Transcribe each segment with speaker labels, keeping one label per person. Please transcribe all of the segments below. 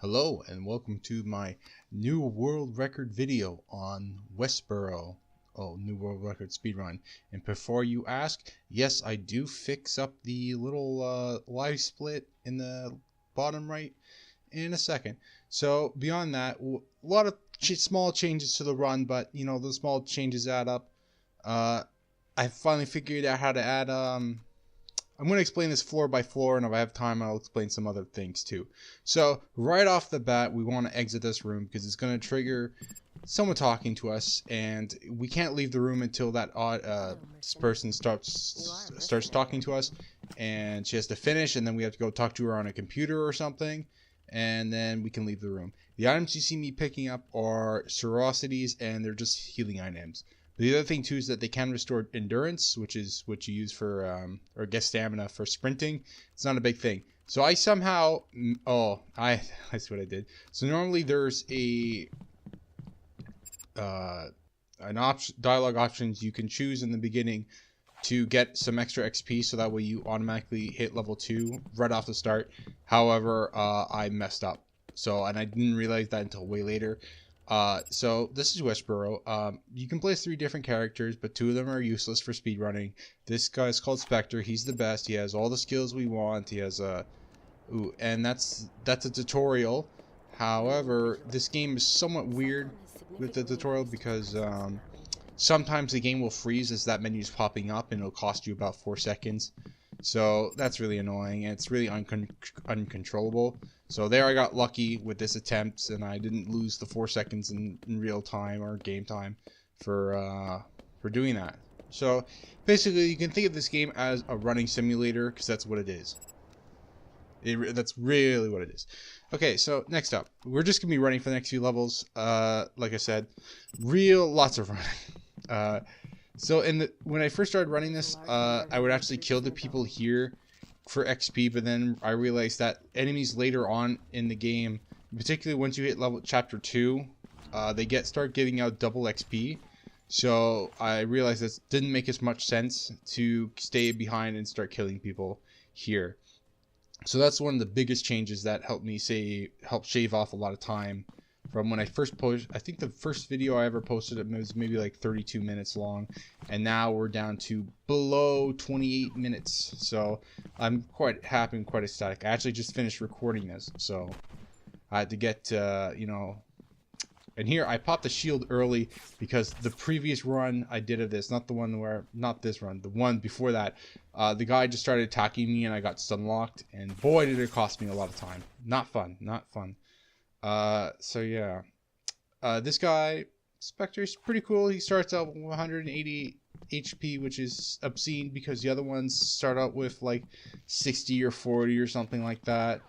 Speaker 1: Hello and welcome to my new world record video on Westboro. Oh, new world record speedrun. And before you ask, yes, I do fix up the little live split in the bottom right in a second. So beyond that, a lot of small changes to the run, but you know, those small changes add up. I finally figured out how to add I'm going to explain this floor by floor, and if I have time, I'll explain some other things too. So, right off the bat, we want to exit this room because it's going to trigger someone talking to us, and we can't leave the room until that person starts talking to us, and she has to finish, and then we have to go talk to her on a computer or something, and then we can leave the room. The items you see me picking up are sororities, and they're just healing items. The other thing too is that they can restore endurance, which is what you use for, or get stamina for sprinting. It's not a big thing. So I somehow, I see what I did. So normally there's dialogue options you can choose in the beginning to get some extra XP, so that way you automatically hit level 2 right off the start. However, I messed up. And I didn't realize that until way later. So this is Westboro. You can play as 3 different characters, but 2 of them are useless for speedrunning. This guy's called Shatter. He's the best. He has all the skills we want. He has and that's a tutorial. However, this game is somewhat weird with the tutorial because sometimes the game will freeze as that menu is popping up, and it'll cost you about 4 seconds. So that's really annoying, and it's really uncontrollable. So there I got lucky with this attempt, and I didn't lose the 4 seconds in real time or game time for doing that. So basically, you can think of this game as a running simulator, because that's what it is. That's really what it is. Okay, so next up, we're just gonna be running for the next few levels. Like I said, lots of running. So when I first started running this, I would actually kill the people here for XP, but then I realized that enemies later on in the game, particularly once you hit chapter 2, they start giving out double XP. So I realized this didn't make as much sense to stay behind and start killing people here. So that's one of the biggest changes that helped shave off a lot of time from when I first posted. I think the first video I ever posted it was maybe like 32 minutes long, and now we're down to below 28 minutes. So I'm quite happy and quite ecstatic. I actually just finished recording this, so I had to get and here I popped the shield early because the previous run I did of this, not this run, the one before that, the guy just started attacking me and I got stun locked, and boy did it cost me a lot of time. Not fun. So yeah, this guy Spectre is pretty cool. He starts out with 180 HP, which is obscene because the other ones start out with like 60 or 40 or something like that.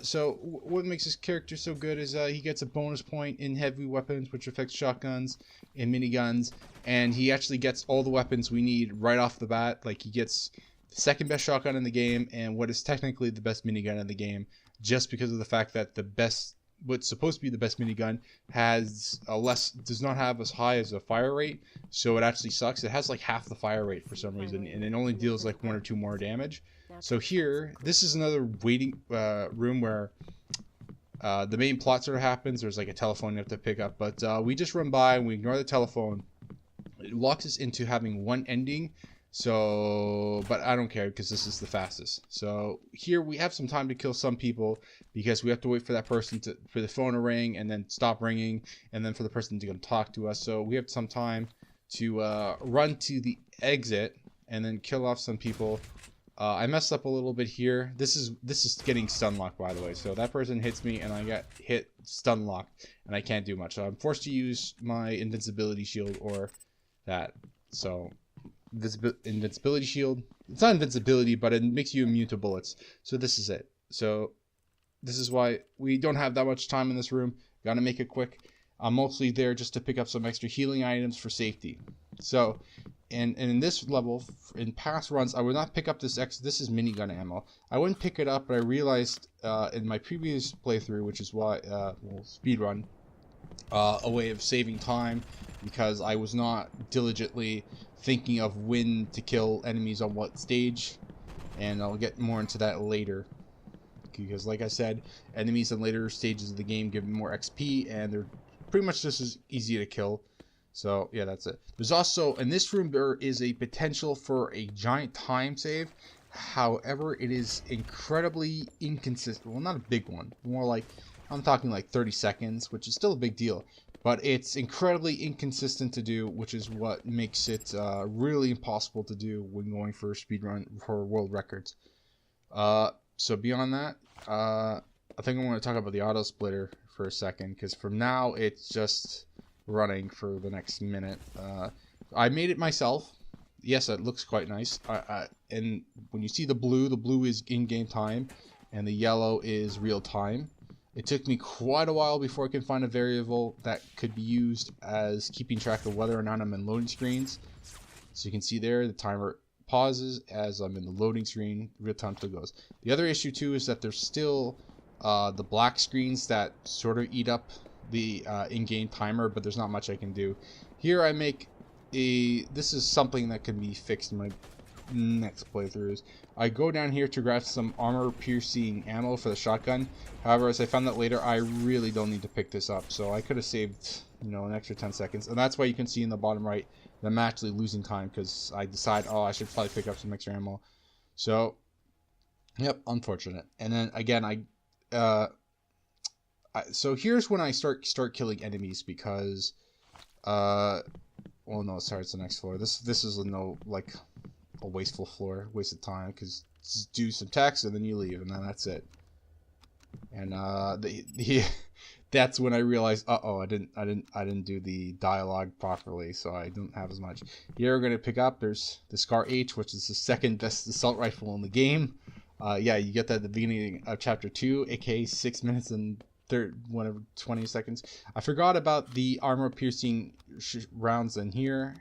Speaker 1: So what makes this character so good is he gets a bonus point in heavy weapons, which affects shotguns and miniguns, and he actually gets all the weapons we need right off the bat. Like, he gets the second best shotgun in the game and what is technically the best minigun in the game, just because of the fact that what's supposed to be the best minigun does not have as high as a fire rate, so it actually sucks. It has like half the fire rate for some reason, and it only deals like 1 or 2 more damage. So here, this is another waiting room where the main plot sort of happens. There's like a telephone you have to pick up, but we just run by and we ignore the telephone. It locks us into having one ending. So, but I don't care because this is the fastest. So here we have some time to kill some people because we have to wait for that person for the phone to ring and then stop ringing, and then for the person to come talk to us. So we have some time to run to the exit and then kill off some people. I messed up a little bit here. This is getting stun locked, by the way. So that person hits me and I get hit stun locked and I can't do much. So I'm forced to use my invincibility shield or that. So invincibility shield, it's not invincibility, but it makes you immune to bullets. So this is it. So this is why we don't have that much time in this room. Gotta make it quick. I'm mostly there just to pick up some extra healing items for safety. So and in this level, in past runs, I would not pick up this is minigun ammo. I wouldn't pick it up, but I realized in my previous playthrough, which is why speedrun, a way of saving time, because I was not diligently thinking of when to kill enemies on what stage, and I'll get more into that later. because, like I said, enemies in later stages of the game give more XP, and they're pretty much just as easy to kill. So yeah, that's it. There's also, in this room, there is a potential for a giant time save. However, it is incredibly inconsistent. Well, not a big one. More like, I'm talking like 30 seconds, which is still a big deal. But it's incredibly inconsistent to do, which is what makes it really impossible to do when going for a speedrun for world records. So beyond that, I think I want to talk about the auto splitter for a second, because from now it's just running for the next minute. I made it myself. Yes, it looks quite nice. And when you see the blue is in-game time, and the yellow is real time. It took me quite a while before I could find a variable that could be used as keeping track of whether or not I'm in loading screens. So you can see there, the timer pauses as I'm in the loading screen, real time still goes. The other issue too is that there's still the black screens that sort of eat up the in-game timer, but there's not much I can do. Here I make this is something that can be fixed in my next playthroughs. I go down here to grab some armor piercing ammo for the shotgun. However, as I found out later, I really don't need to pick this up, so I could have saved, you know, an extra 10 seconds. And that's why you can see in the bottom right that I'm actually losing time, because I decide, oh, I should probably pick up some extra ammo. So yep, unfortunate. And then again, so here's when I start killing enemies, because well, no, sorry, it's the next floor. This is like a wasteful floor, waste of time, because just do some text and then you leave, and then that's it. And that's when I realized, I didn't do the dialogue properly, so I don't have as much. Here we're gonna pick up. There's the Scar H, which is the second best assault rifle in the game. Yeah, you get that at the beginning of chapter 2, aka 6 minutes and 20 seconds. I forgot about the armor piercing rounds in here.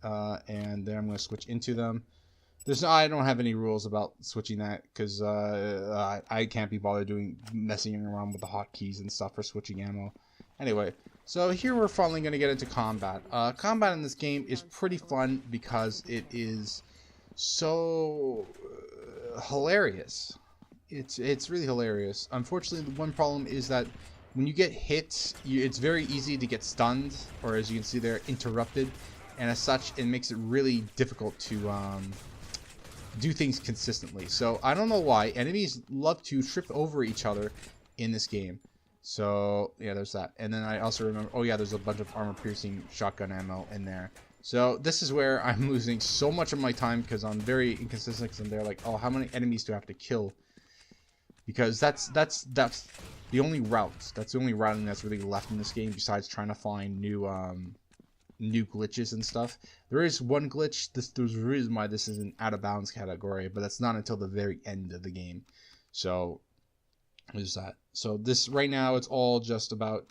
Speaker 1: And then I'm going to switch into them. I don't have any rules about switching that, because I can't be bothered messing around with the hotkeys and stuff for switching ammo. Anyway, so here we're finally going to get into combat. Combat in this game is pretty fun because it is so hilarious. It's really hilarious. Unfortunately, the one problem is that when you get hit, it's very easy to get stunned, or as you can see there, interrupted. And as such, it makes it really difficult to do things consistently. So I don't know why enemies love to trip over each other in this game. So yeah, there's that. And then I also remember, oh yeah, there's a bunch of armor piercing shotgun ammo in there. So this is where I'm losing so much of my time, because I'm very inconsistent. And they're like, oh, how many enemies do I have to kill? Because that's the only route. That's the only routing that's really left in this game, besides trying to find new glitches and stuff. There is one glitch. There's a reason why this is an out of bounds category, but that's not until the very end of the game. So there's that. So this right now, it's all just about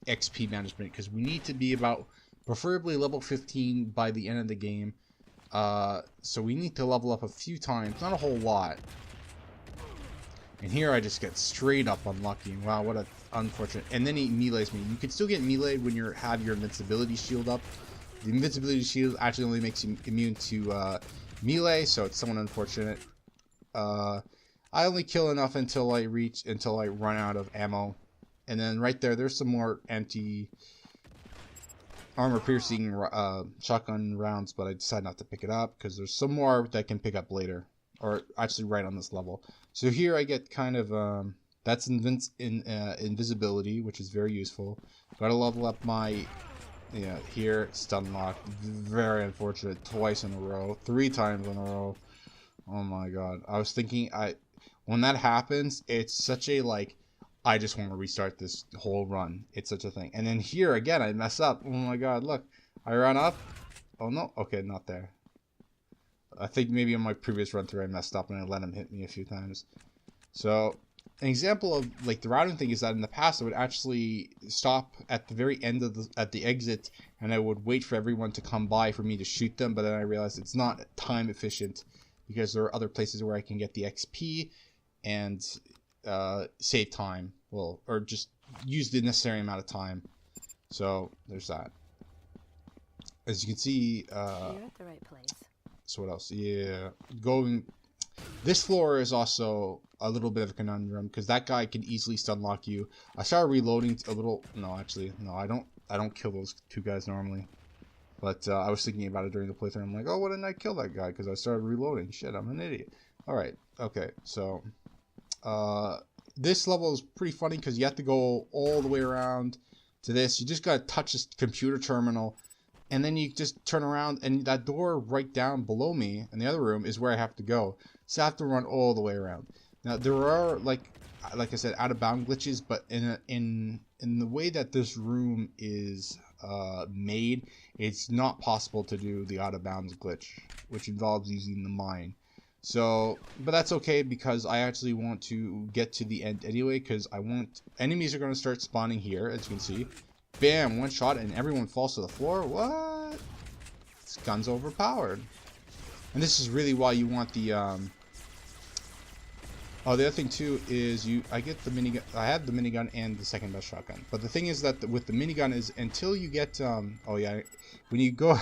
Speaker 1: XP management, because we need to be about preferably level 15 by the end of the game. So we need to level up a few times, not a whole lot. And here I just get straight up unlucky. Wow, what a unfortunate. And then he melees me. You can still get meleeed when you have your invincibility shield up. The invincibility shield actually only makes you immune to melee, so it's somewhat unfortunate. I only kill enough until I run out of ammo. And then right there's some more empty armor piercing shotgun rounds, but I decided not to pick it up because there's some more that I can pick up later, or actually right on this level. So here I get kind of that's invisibility, which is very useful. Gotta level up my here stun lock. Very unfortunate. Twice in a row, 3 times in a row. Oh my god. I was thinking, when that happens, it's such a like, I just want to restart this whole run. It's such a thing. And then here again, I mess up. Oh my god, look. I run up. Oh no. Okay, not there. I think maybe on my previous run through I messed up and I let him hit me a few times. So an example of like the routing thing is that in the past I would actually stop at the very end of at the exit, and I would wait for everyone to come by for me to shoot them, but then I realized it's not time efficient because there are other places where I can get the XP and save time, well, or just use the necessary amount of time. So there's that. As you can see,
Speaker 2: you're at the right place.
Speaker 1: so what else? Yeah, going. This floor is also a little bit of a conundrum because that guy can easily stun lock you. I started reloading a little. No, actually, no, I don't kill those two guys normally. But I was thinking about it during the playthrough. I'm like, oh, why didn't I kill that guy? Because I started reloading. Shit, I'm an idiot. All right, okay, so this level is pretty funny because you have to go all the way around to this. You just gotta touch this computer terminal, and then you just turn around, and that door right down below me in the other room is where I have to go. So I have to run all the way around. Now there are like I said, out of bound glitches, but in the way that this room is made, it's not possible to do the out of bounds glitch, which involves using the mine. So, but that's okay because I actually want to get to the end anyway, because I want enemies are going to start spawning here, as you can see. Bam, one shot and everyone falls to the floor. What? This gun's overpowered. And this is really why you want the oh, the other thing too is I get the minigun. I have the minigun and the second best shotgun. But the thing is that with the minigun is until you get oh yeah, when you go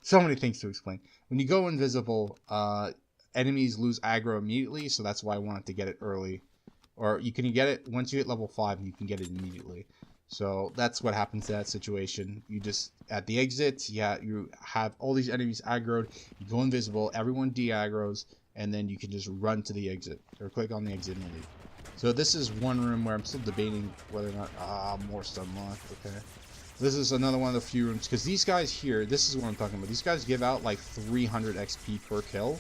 Speaker 1: so many things to explain. When you go invisible, enemies lose aggro immediately, so that's why I wanted to get it early. Or you can get it once you hit level 5, you can get it immediately. So that's what happens to that situation. You just, at the exit, yeah, you have all these enemies aggroed, you go invisible, everyone de-aggroes, and then you can just run to the exit, or click on the exit and leave. So this is one room where I'm still debating whether or not, more stun lock, okay. This is another one of the few rooms, because these guys here, this is what I'm talking about, these guys give out like 300 XP per kill,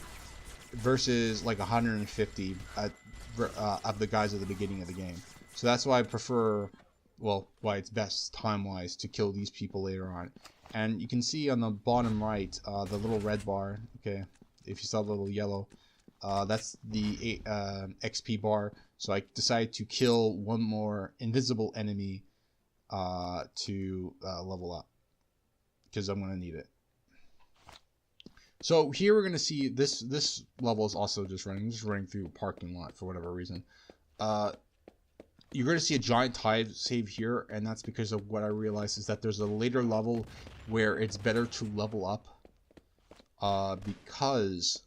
Speaker 1: versus like 150 of the guys at the beginning of the game. So that's why I prefer, well, why it's best time-wise to kill these people later on. And you can see on the bottom right, the little red bar, okay, if you saw the little yellow, that's the XP bar. So I decided to kill one more invisible enemy to level up, because I'm going to need it. So here we're going to see this level is also just running through a parking lot for whatever reason. You're going to see a giant tide save here, and that's because of what I realized is that there's a later level where it's better to level up because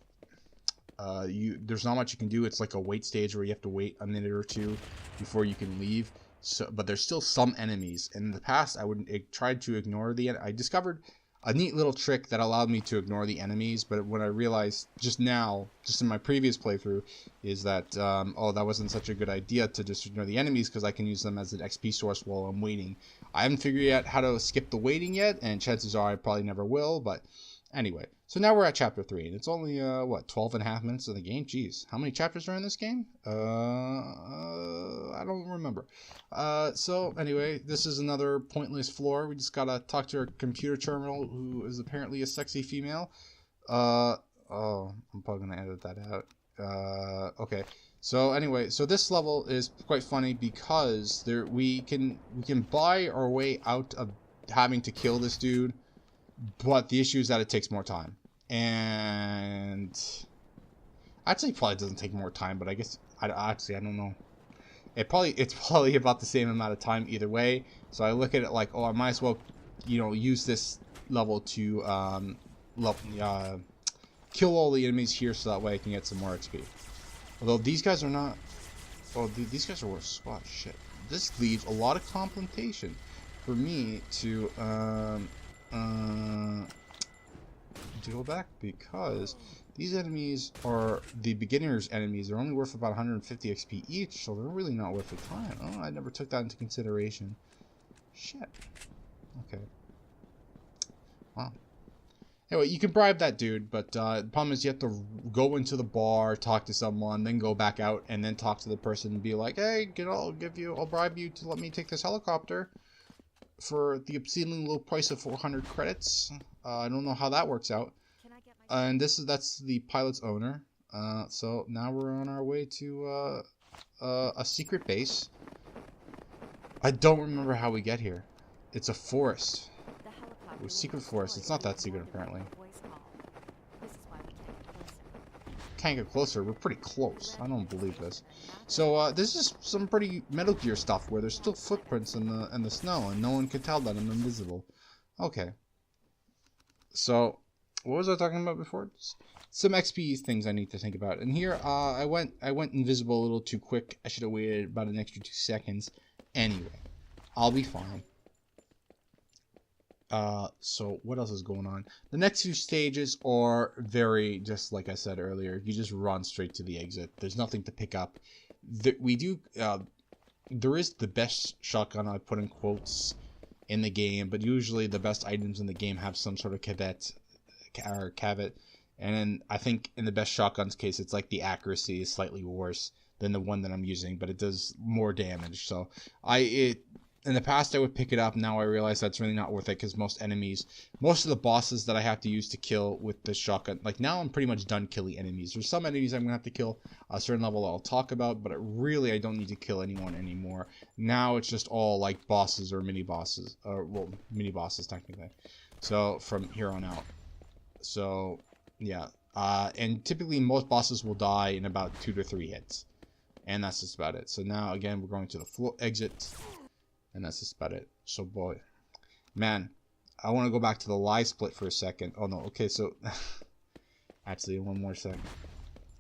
Speaker 1: there's not much you can do. It's like a wait stage where you have to wait a minute or two before you can leave. So, but there's still some enemies. And in the past, I tried to ignore I discovered a neat little trick that allowed me to ignore the enemies, but what I realized just now, just in my previous playthrough, is that, oh, that wasn't such a good idea to just ignore the enemies, because I can use them as an XP source while I'm waiting. I haven't figured out how to skip the waiting yet, and chances are I probably never will, but anyway. So now we're at Chapter 3, and it's only, what, 12 and a half minutes of the game? Jeez, how many chapters are in this game? I don't remember. So anyway, this is another pointless floor. We just gotta talk to our computer terminal, who is apparently a sexy female. Oh, I'm probably gonna edit that out. Okay. So anyway, so this level is quite funny because we can buy our way out of having to kill this dude. But the issue is that it takes more time. And actually, it probably doesn't take more time, but I guess I don't know. It's probably about the same amount of time either way. So I look at it like, oh, I might as well, use this level to kill all the enemies here, so that way I can get some more XP. Although these guys are not. Oh, these guys are worth spot. Shit. This leaves a lot of complication for me to go back, because these enemies are the beginner's enemies. They're only worth about 150 XP each, so they're really not worth the time. Oh, I never took that into consideration. Shit. Okay. Wow. Anyway, you can bribe that dude, but the problem is you have to go into the bar, talk to someone, then go back out, and then talk to the person and be like, hey, I'll bribe you to let me take this helicopter for the obscenely low price of 400 credits. I don't know how that works out. And that's the pilot's owner. So now we're on our way to a secret base. I don't remember how we get here. It's a forest. A secret forest. It's not that secret, apparently. Can't get closer. We're pretty close. I don't believe this. So this is some pretty Metal Gear stuff where there's still footprints in the snow and no one can tell that I'm invisible. Okay. So what was I talking about before? Some XP things I need to think about. And here, I went invisible a little too quick. I should have waited about an extra 2 seconds. Anyway, I'll be fine. So what else is going on? The next few stages are very, just like I said earlier, you just run straight to the exit. There's nothing to pick up. There is the best shotgun, I put in quotes, in the game, but usually the best items in the game have some sort of caveat, and then I think in the best shotgun's case, it's like the accuracy is slightly worse than the one that I'm using, but it does more damage. So in the past I would pick it up. Now I realize that's really not worth it, because most of the bosses that I have to use to kill with the shotgun, like now I'm pretty much done killing enemies. There's some enemies I'm gonna have to kill a certain level I'll talk about, but I don't need to kill anyone anymore. Now it's just all like bosses or mini bosses, or well, mini bosses technically. So from here on out. So yeah, and typically most bosses will die in about 2 to 3 hits, and that's just about it. So now again we're going to the floor exit. And that's just about it. So boy, man, I want to go back to the live split for a second. Oh no, okay, so actually one more second.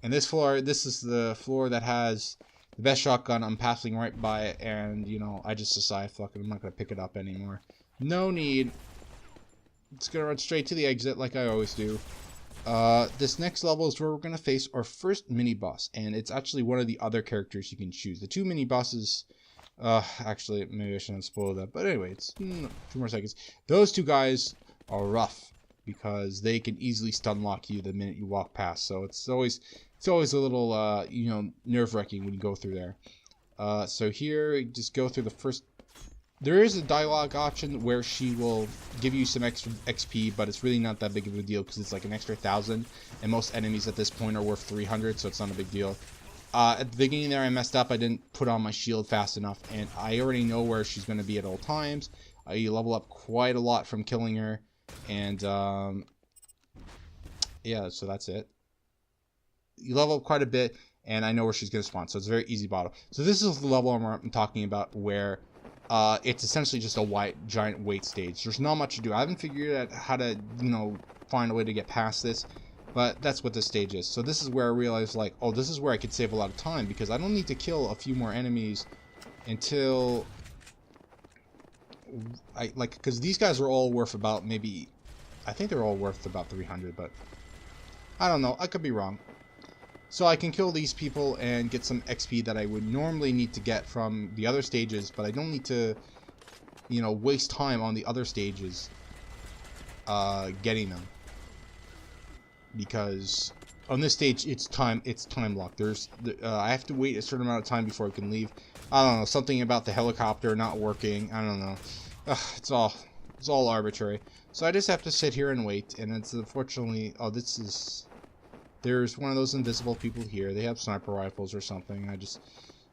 Speaker 1: And this is the floor that has the best shotgun. I'm passing right by it, and you know, I just decide, fuck it, I'm not gonna pick it up anymore. No need. It's gonna run straight to the exit like I always do. This next level is where we're gonna face our first mini boss, and it's actually one of the other characters you can choose. The 2 mini bosses. Actually, maybe I shouldn't spoil that. But anyway, it's 2 more seconds. Those 2 guys are rough because they can easily stun lock you the minute you walk past. So it's always a little you know, nerve-wracking when you go through there. So here, you just go through the first. There is a dialogue option where she will give you some extra XP, but it's really not that big of a deal because it's like an extra 1,000, and most enemies at this point are worth 300, so it's not a big deal. At the beginning there I messed up. I didn't put on my shield fast enough, and I already know where she's going to be at all times. You level up quite a lot from killing her, and yeah, so that's it. You level up quite a bit, and I know where she's going to spawn, so it's a very easy battle. So this is the level I'm talking about, where it's essentially just a giant wait stage. There's not much to do. I haven't figured out how to, you know, find a way to get past this. But that's what this stage is. So this is where I realized, like, oh, this is where I could save a lot of time, because I don't need to kill a few more enemies until because these guys are all worth about maybe, I think they're all worth about 300, but I don't know. I could be wrong. So I can kill these people and get some XP that I would normally need to get from the other stages, but I don't need to, you know, waste time on the other stages getting them. Because on this stage it's time locked. I have to wait a certain amount of time before I can leave. I don't know, something about the helicopter not working. I don't know. It's all arbitrary. So I just have to sit here and wait, and it's unfortunately, there's one of those invisible people here. They have sniper rifles or something.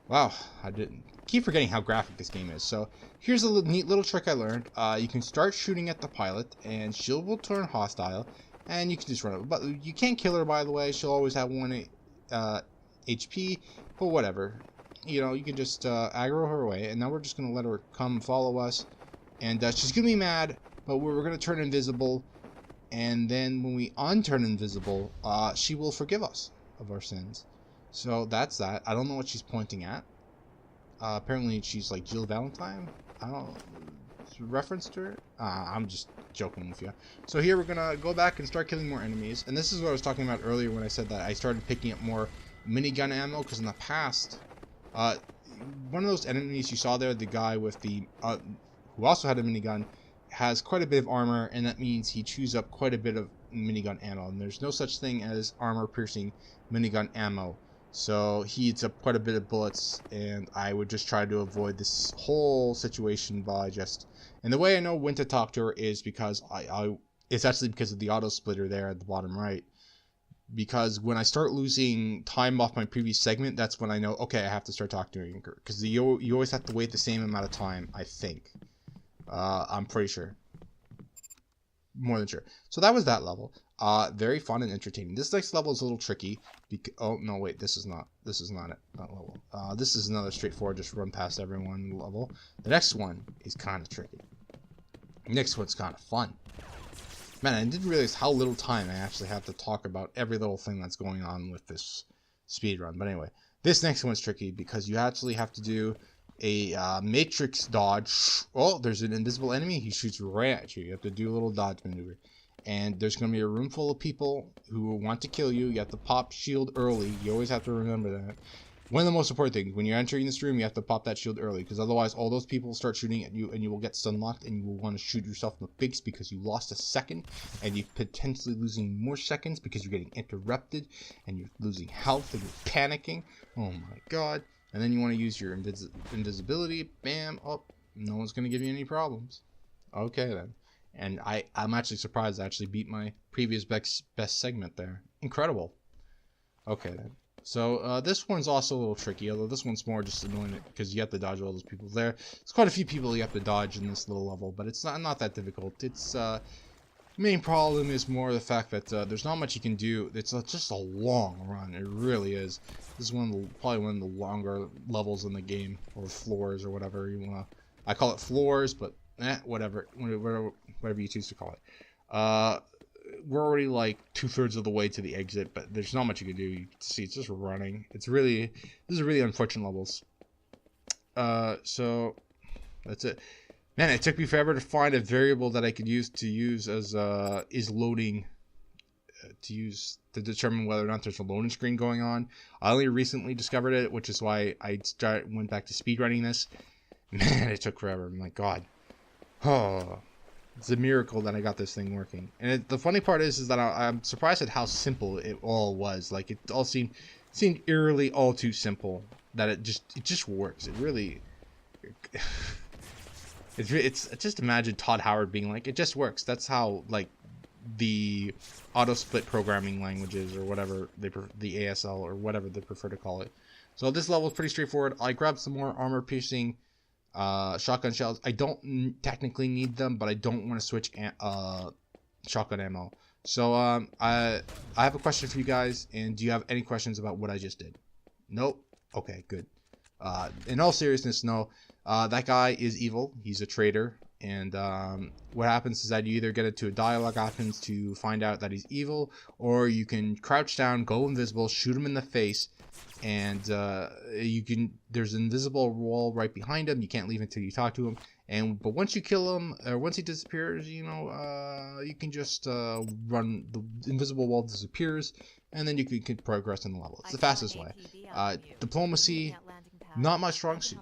Speaker 1: Wow, I didn't keep forgetting how graphic this game is. So here's a neat little trick I learned. You can start shooting at the pilot, and she will turn hostile. And you can just run it. But you can't kill her, by the way. She'll always have 1 HP. But whatever. You know, you can just aggro her away. And now we're just going to let her come follow us. And she's going to be mad. But we're going to turn invisible. And then when we unturn invisible, she will forgive us of our sins. So that's that. I don't know what she's pointing at. Apparently she's like Jill Valentine. I don't know. Reference to her? I'm just joking with you. So here we're gonna go back and start killing more enemies, and this is what I was talking about earlier when I said that I started picking up more minigun ammo, because in the past, one of those enemies you saw there, the guy with the who also had a minigun, has quite a bit of armor, and that means he chews up quite a bit of minigun ammo, and there's no such thing as armor piercing minigun ammo. So he eats up quite a bit of bullets, and I would just try to avoid this whole situation by just... And the way I know when to talk to her is because it's actually because of the auto splitter there at the bottom right. Because when I start losing time off my previous segment, that's when I know, okay, I have to start talking to her. Because you always have to wait the same amount of time, I think. I'm pretty sure. More than sure. So that was that level. Very fun and entertaining. This next level is a little tricky. Oh no, wait, this is not it. That level. This is another straightforward, just run past everyone level. The next one is kind of tricky. The next one's kind of fun. Man, I didn't realize how little time I actually have to talk about every little thing that's going on with this speed run. But anyway, this next one's tricky because you actually have to do a matrix dodge. Oh, there's an invisible enemy. He shoots right at you. You have to do a little dodge maneuver. And there's going to be a room full of people who want to kill you. You have to pop shield early. You always have to remember that. One of the most important things, when you're entering this room, you have to pop that shield early, because otherwise all those people will start shooting at you and you will get stun locked and you will want to shoot yourself in the face because you lost a second and you're potentially losing more seconds because you're getting interrupted and you're losing health and you're panicking. Oh my god. And then you want to use your invisibility. Bam. Oh, no one's going to give you any problems. Okay then. And I'm actually surprised I actually beat my previous best segment there. Incredible. Okay then. So this one's also a little tricky, although this one's more just annoying because you have to dodge all those people there. There's quite a few people you have to dodge in this little level, but it's not that difficult. It's main problem is more the fact that there's not much you can do. It's just a long run. It really is. This is probably one of the longer levels in the game, or floors, or whatever you want to. I call it floors, but whatever you choose to call it. We're already like 2/3 of the way to the exit, but there's not much you can do. You can see it's just running. These are really unfortunate levels. So that's it. Man, it took me forever to find a variable that I could use as is loading to determine whether or not there's a loading screen going on. I only recently discovered it, which is why I went back to speedrunning this. Man, it took forever. My god. Oh. It's a miracle that I got this thing working. And the funny part is that I'm surprised at how simple it all was. Like, it all seemed eerily all too simple. That it just works. It really... It's just imagine Todd Howard being like, it just works. That's how, like, the auto-split programming languages, or whatever, the ASL, or whatever they prefer to call it. So this level is pretty straightforward. I grabbed some more armor-piercing shotgun shells. I don't technically need them, but I don't want to switch shotgun ammo. So I have a question for you guys, and do you have any questions about what I just did? Nope. Okay, good. In all seriousness, no. That guy is evil. He's a traitor, and what happens is that you either get into a dialogue options to find out that he's evil, or you can crouch down, go invisible, shoot him in the face, and there's an invisible wall right behind him. You can't leave until you talk to him, but once you kill him, or once he disappears, you can just run. The invisible wall disappears, and then you can progress in the level. It's the fastest way. Diplomacy, not my strong suit.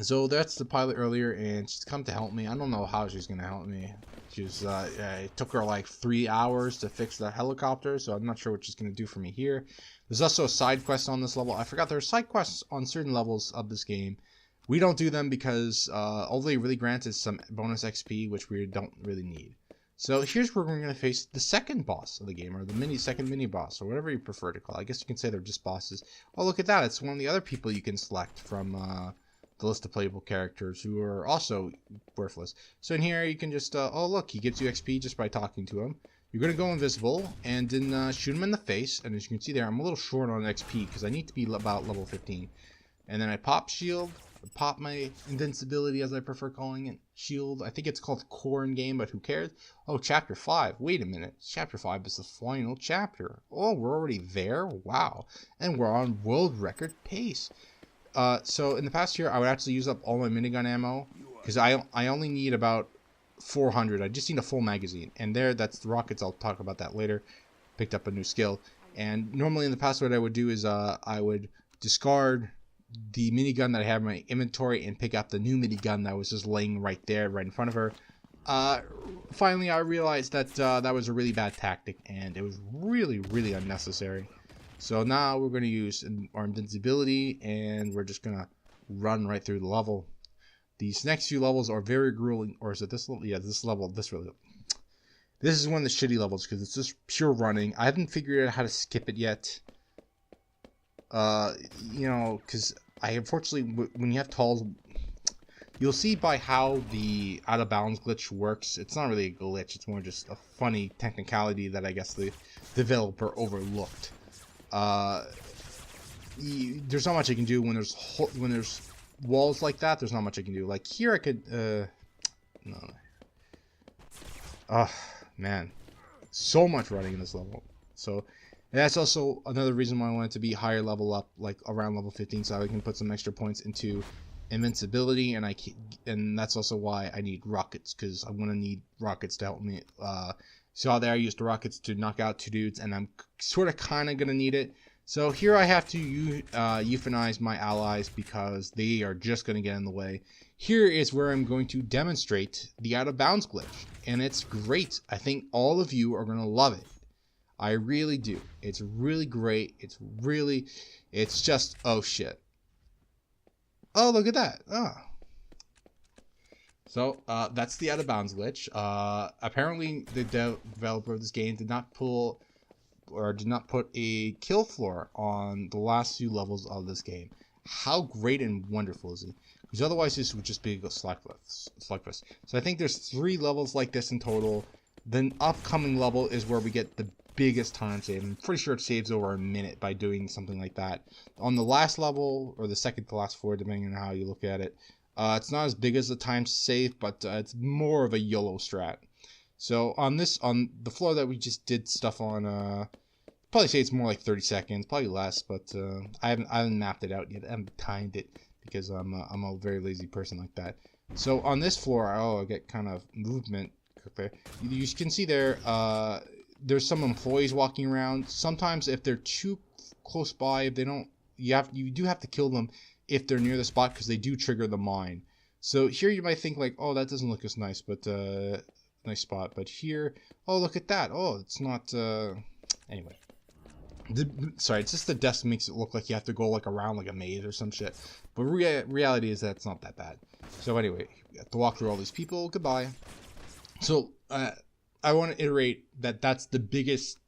Speaker 1: So that's the pilot earlier, and she's come to help me. I don't know how she's gonna help me. It took her like 3 hours to fix the helicopter, so I'm not sure what she's gonna do for me here. There's also a side quest on this level. I forgot there are side quests on certain levels of this game. We don't do them because all they really grant is some bonus XP, which we don't really need. So here's where we're going to face the second boss of the game, or the second mini boss, or whatever you prefer to call it. I guess you can say they're just bosses. Oh, look at that. It's one of the other people you can select from the list of playable characters who are also worthless. So in here you can just, oh look, he gives you XP just by talking to him. You're going to go invisible and then shoot him in the face. And as you can see there, I'm a little short on XP because I need to be about level 15. And then I pop shield, pop my invincibility, as I prefer calling it, shield. I think it's called core in game, but who cares? Oh, chapter 5. Wait a minute. Chapter 5 is the final chapter. Oh, we're already there? Wow. And we're on world record pace. So in the past year, I would actually use up all my minigun ammo because I only need about 400. I just need a full magazine, and that's the rockets. I'll talk about that later. Picked up a new skill, and normally in the past, what I would do is I would discard the minigun that I have in my inventory and pick up the new minigun that was just laying right there, right in front of her. Finally, I realized that that was a really bad tactic, and it was really, really unnecessary. So now we're going to use our invincibility, and we're just going to run right through the level. These next few levels are very grueling. Or is it this level? Yeah, this level. This is one of the shitty levels because it's just pure running. I haven't figured out how to skip it yet. Because I unfortunately, when you have talls, you'll see by how the out of bounds glitch works. It's not really a glitch. It's more just a funny technicality that I guess the developer overlooked. There's not much I can do when there's walls like that. There's not much I can do. Like here I could no. Oh, man. So much running in this level. So that's also another reason why I want it to be higher level up, like around level 15, so I can put some extra points into invincibility, and that's also why I need rockets, because I'm gonna need rockets to help me. So there I used the rockets to knock out 2 dudes, and I'm sort of kind of gonna need it. So here I have to euphanize my allies because they are just gonna get in the way. Here is where I'm going to demonstrate the out of bounds glitch, and it's great. I think all of you are gonna love it. I really do. It's really great. It's just, oh shit. Oh, look at that. Oh. So, that's the out of bounds glitch. Apparently the developer of this game did not put a kill floor on the last few levels of this game. How great and wonderful is it? Because otherwise this would just be a slugfest. So I think there's 3 levels like this in total. The upcoming level is where we get the biggest time save. I'm pretty sure it saves over a minute by doing something like that. On the last level, or the second to last floor, depending on how you look at it, it's not as big as the time save, but it's more of a YOLO strat. So on the floor that we just did stuff on, probably say it's more like 30 seconds, probably less, but I haven't mapped it out yet. I haven't timed it because I'm a very lazy person like that. So on this floor, I get kind of movement there. You can see there. There's some employees walking around. Sometimes if they're too close by, if they don't, you do have to kill them if they're near the spot, because they do trigger the mine. So here you might think like, oh, that doesn't look as nice, but nice spot. But here, oh, look at that. Oh, it's not. Anyway, sorry, it's just the desk makes it look like you have to go like around like a maze or some shit. But reality is that it's not that bad. So anyway, you have to walk through all these people. Goodbye. So I want to iterate that that's the biggest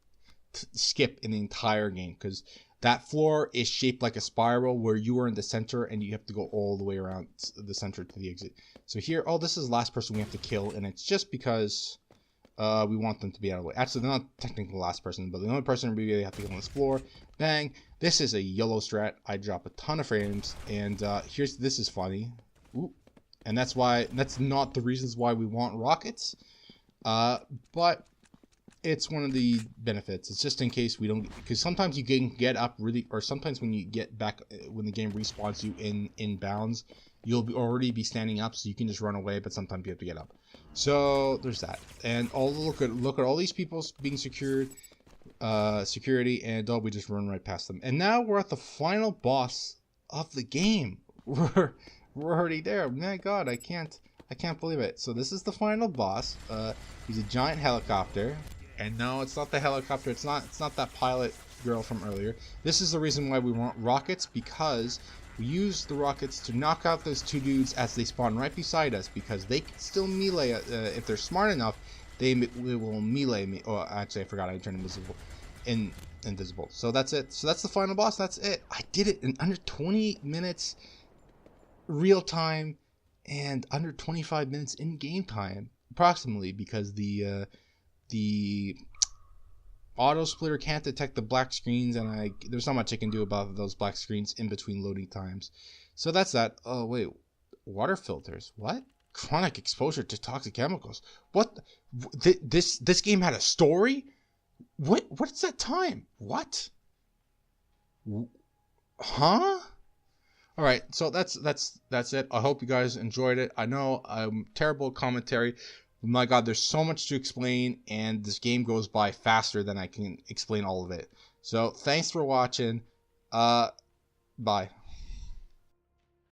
Speaker 1: skip in the entire game, because that floor is shaped like a spiral where you are in the center and you have to go all the way around the center to the exit. So here, oh, this is the last person we have to kill, and it's just because we want them to be out of the way. Actually, they're not technically the last person, but the only person we really have to kill on this floor. Bang! This is a YOLO strat. I drop a ton of frames, and this is funny. Ooh. And that's not the reasons why we want rockets. But it's one of the benefits. It's just in case we don't, because sometimes you can get up really, or sometimes when you get back, when the game respawns you in bounds, you'll already be standing up, so you can just run away, but sometimes you have to get up. So there's that. And look at all these people being secured, security, and we just run right past them. And now we're at the final boss of the game. We're already there. My God, I can't believe it. So this is the final boss. He's a giant helicopter, and no, it's not the helicopter. It's not that pilot girl from earlier. This is the reason why we want rockets, because we use the rockets to knock out those 2 dudes as they spawn right beside us, because they can still melee. If they're smart enough, they will melee me. Oh, actually, I forgot I turned invisible. So that's it. So that's the final boss. That's it. I did it in under 20 minutes, real time. And under 25 minutes in game time, approximately, because the auto splitter can't detect the black screens, and there's not much I can do about those black screens in between loading times. So that's that. Oh wait, water filters? What? Chronic exposure to toxic chemicals? What? This game had a story? What's that time? What? Huh? All right, so that's it. I hope you guys enjoyed it. I know I'm terrible at commentary. My God, there's so much to explain, and this game goes by faster than I can explain all of it. So thanks for watching. Bye.